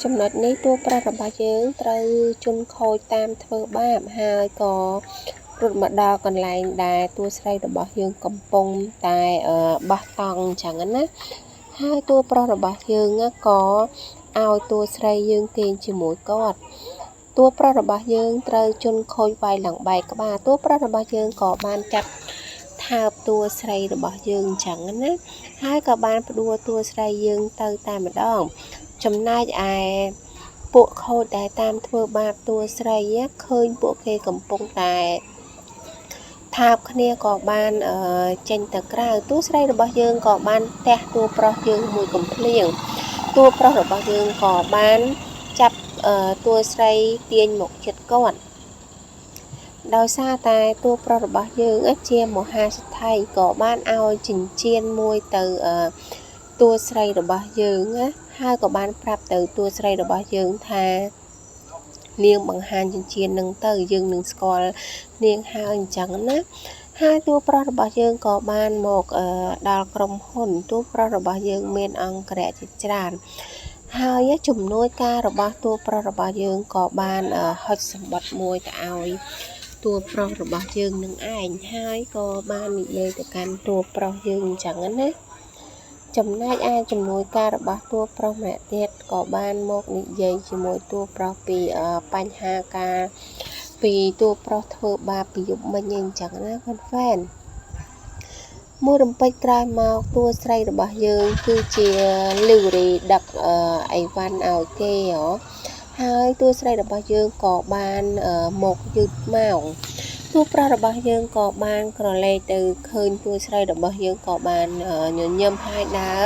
ចំណុចនេះតួប្រុសរបស់យើងត្រូវជន់ខូចតាមធ្វើបាបហើយក៏រត់មកដល់កន្លែងដែលតួស្រីរបស់យើងកំពុងតែបោះតង់អញ្ចឹងណាហើយតួប្រុសរបស់យើងក៏ឲ្យតួស្រីយើងទាញជាមួយគាត់តួប្រុសរបស់យើងត្រូវជន់ខូចវាយឡើងបែកក្បាលតួប្រុសរបស់យើងក៏បានចាប់ថើបតួស្រីរបស់យើងអញ្ចឹងណាហើយក៏បានផ្ដួលតួស្រីយើងទៅតែម្ដងចំណែកឯពួកខូចដែលតាមធ្វើបាបតួស្រីឃើញពួកគេកំពុងតែថើបគ្នាក៏បានចេញទៅក្រៅតួស្រីរបស់យើងក៏បានទះតួប្រុសយើងមួយកំភ្លៀងតួប្រុសរបស់យើងក៏បានចាប់តួស្រីទាញមកចិត្តគាត់ដោយសារតែតួប្រុសរបស់យើងជាមហាសេដ្ឋីក៏បានឲ្យចិញ្ចៀនមួយទៅតួស្រីរបស់យើងហើយក៏បានប្រាប់ទៅតួស្រីរបស់យើងថានាងបង្ហាញចិញ្ចៀននឹងទៅយើងនឹងស្គាល់នាងហើយអញ្ចឹងណាហើយតួប្រុសរបស់យើងក៏បានមកដល់ក្រុមហ៊ុនតួប្រុសរបស់យើងមានអង្គរៈជាច្រើនហើយជំនួយការរបស់តួប្រុសរបស់យើងក៏បានហុចសម្បត្តិមួយទៅឲ្យតួប្រុសរបស់យើងនឹងឯងហើយក៏បាននិយាយទៅកាន់តួប្រុសយើងអញ្ចឹងណាចំណែកឯជំនួយការរបស់តួប្រុសម្នាក់ទៀតក៏បានមកនិយាយជាមួយតួប្រុសពីបញ្ហាការពីតួប្រុសធ្វើបាបពីយប់មិញអញ្ចឹងណាគាត់ហ្វេនមួយរំពេចក្រោយមកតួស្រីរបស់យើងគឺជាលីវរីដឹកអីវ៉ាន់ឲ្យគេហើយតួស្រីរបស់យើងក៏បានមកយឺតម៉ោងតួប្រុសរបស់យើងក៏បានក្រឡេកទៅឃើញតួស្រីរបស់យើងក៏បានញញឹមហើយដើរ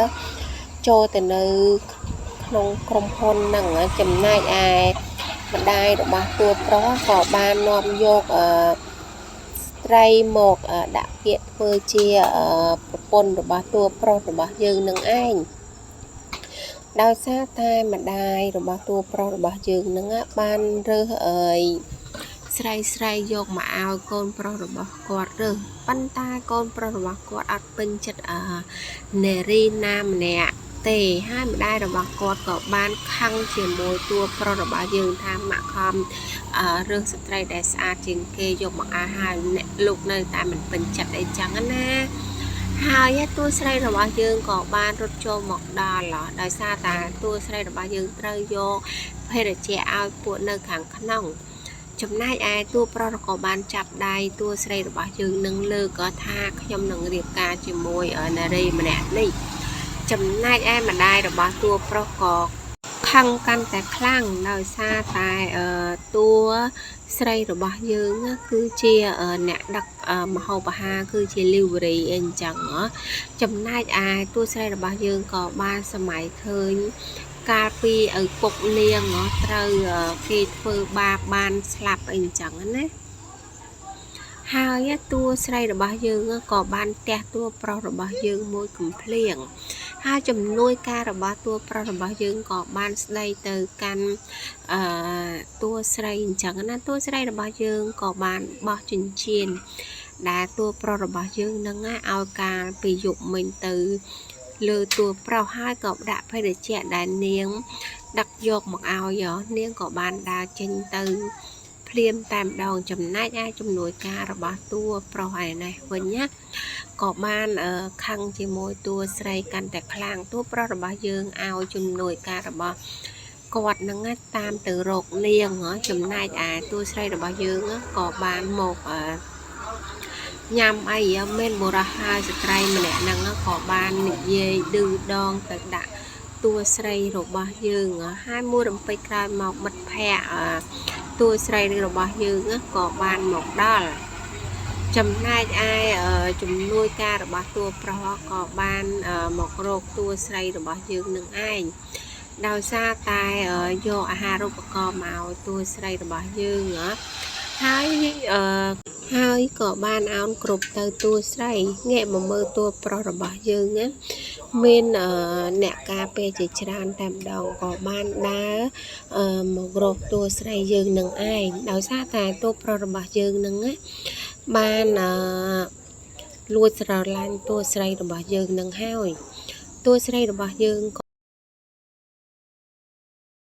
ចូលទៅនៅក្នុងក្រុមហ៊ុនហ្នឹងចំណែកឯម្ដាយរបស់តួប្រុសក៏បាននាំយកស្ត្រីមកដាក់ពាក្យធ្វើជាប្រពន្ធរបស់តួប្រុសរបស់យើងនឹងឯងដោយសារតែម្ដាយរបស់តួប្រុសរបស់យើងនឹងបានរើសស្រីយកមកឲ្យកូនប្រុសរបស់គាត់រើសប៉ុន្តែកូនប្រុសរបស់គាត់អត់ពេញចិត្តនារីណាម្នាក់ទេហើយម្ដាយរបស់គាត់ក៏បានខឹងជាមួយតួប្រុសរបស់យើងថាមកខំរើសស្ត្រីដែលស្អាតជាងគេយកមកឲ្យហើយអ្នកលោកនៅតែមិនពេញចិត្តអីចឹងណាហើយតួស្រីរបស់យើងក៏បានរត់ចូលមកដល់ដោយសារតែតួស្រីរបស់យើងត្រូវយកភេរជ្ជៈឲ្យពួកនៅខាងក្នុងចំណែកឯតួប្រុសក៏បានចាប់ដៃតួស្រីរបស់យើងនឹងលើកក៏ថាខ្ញុំនឹងរៀបការជាមួយនារីម្នាក់នេះចំណែកឯម្ដាយរបស់តួប្រុសក៏ខឹងកាន់តែខ្លាំងដោយសារតែតួស្រីរបស់យើងគឺជាអ្នកដឹកមហោបអាហារគឺជា delivery អីអញ្ចឹងចំណែកឯតួស្រីរបស់យើងក៏បានសម័យឃើញកាលពីឪពុកនាងត្រូវគេធ្វើបាបបានស្លាប់អីអញ្ចឹងណាហើយតួស្រីរបស់យើងក៏បានទះតួប្រុសរបស់យើងមួយកំភ្លៀងហើយជំនួយការរបស់តួប្រុសរបស់យើងក៏បានស្ដីទៅកាន់តួស្រីអញ្ចឹងណាតួស្រីរបស់យើងក៏បានបោះចិញ្ចៀនដែលតួប្រុសរបស់យើងនឹងឲ្យការពីយប់មិញទៅលើតួប្រុសហើយក៏ដាក់ភេរជ្ជៈដែលនាងដឹកយកមកឲ្យនាងក៏បានដើរចេញទៅភ្លាមតែម្ដងចំណែកឯជំនួយការរបស់តួប្រុសឯនេះវិញណាក៏បានខឹងជាមួយតួស្រីកាន់តែខ្លាំងតួប្រុសរបស់យើងឲ្យជំនួយការរបស់គាត់នឹងតាមទៅរកនាងចំណែកឯតួស្រីរបស់យើងក៏បានមកញ៉ាំអីមានបុរសហើយស្ត្រីម្នាក់ហ្នឹងក៏បាននិយាយឌឺដងទៅដាក់តួស្រីរបស់យើងហើយមួយរំពេចក្រោយមកមិត្តភ័ក្តិតួស្រីរបស់យើងក៏បានមកដល់ចំណែកឯជំនួយការរបស់តួប្រុសក៏បានមករកតួស្រីរបស់យើងនឹងឯងដោយសារតែយកអាហារូបករណ៍មកឲ្យតួស្រីរបស់យើងហើយក៏បានអោនគ្រប់ទៅតួស្រីងាកមកមើលតួប្រុសរបស់យើងមានអ្នកការពារជាច្រើនតែម្ដងក៏បានដើរមករកតួស្រីយើងនឹងឯងដោយសារតែតួប្រុសរបស់យើងនឹងបានលួចស្រឡាញ់តួស្រីរបស់យើងនឹងហើយតួស្រីរបស់យើង